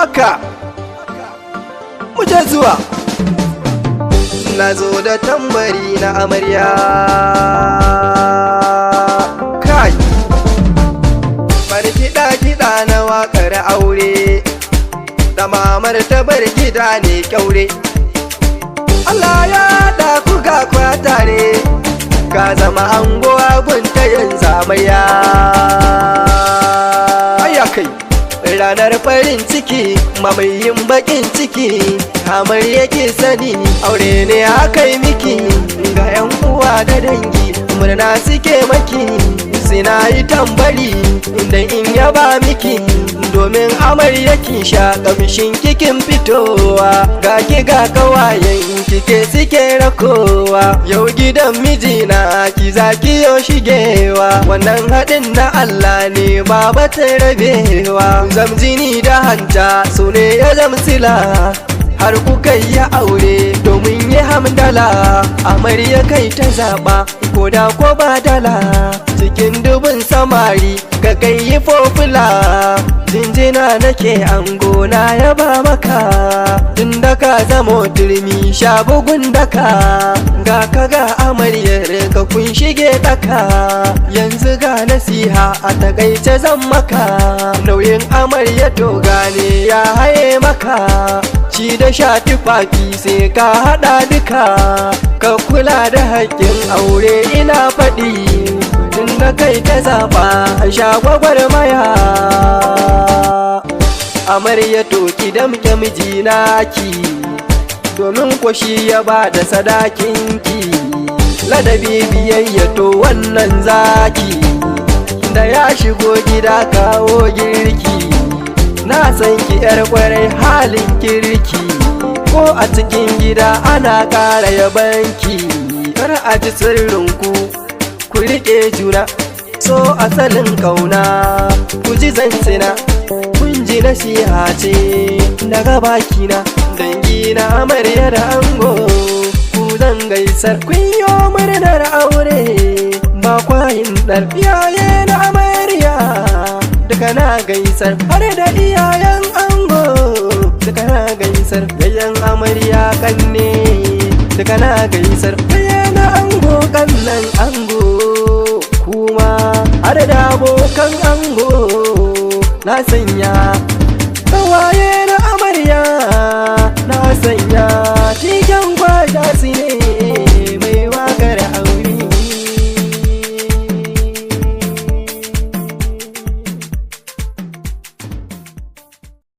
haka muje zuwa. Na zo da tambari na amarya, kai bari kiɗa na waƙar aure, da mamar ta bar gida ne kyaure. Allah ya da ku ga kwa tare, ka zama ango gunta yanzu amarya. Ayya kai ranar farin ciki mamayin bakin ciki, amarya ke sani aure ne aka yi miki. Ga 'yan uwa da dangi murna suke maki, suna yi tambari inda in yaba miki, domin amarya kin sha kamshin kikin fitowa. Ga ki ga kawayen kike suke rakowa, yau gidan mijina ki zaki yo shigewa. Wannan haɗin na Allah ne ba batun rabewa, zamjini da hanta su ne ya zamsila, har kuka yi aure domin yi hamdala. Amarya kai ta zaɓa ko da ko ba dala, cikin dubin samari ka kai yi fofula. Jinjina nake ango na yaba maka, tun da ka zamo turmi sha bugun daka. Ga ka ga amaryar ka kun shige daka, yanzu ga nasiha a takaice zan maka. Nauyin amarya to gane ya haye maka, ci da sha tufafi sai ka haɗa duka. Ka kula da haƙƙin aure ina faɗi, tun da kai ta zaɓa a sha gwagwarmaya. Amarya to ki damke mijina ki, domin kwashi ya ba da sadakinki. Ladabi biyayya to wannan zaki, da ya shigo gida kawo girki. Na san ki 'yar kwarai halin kirki, ko a cikin gida ana ƙara yabanki. Kar a ji sirrinku ku riƙe juna, so asalin ƙauna ku ji zancina. Kun ji nasiha ce daga bakina, dangina amarya da ango ku zan gaisar. Kun yi murnar aure ba kwayin ɗar, iyaye na amarya duka na gaisar, har da iyayen ango duka na gaisar. Yayan amarya kanne duka na gaisar, yayan ango kannan ango kuma har da abokan ango na sanya kawaye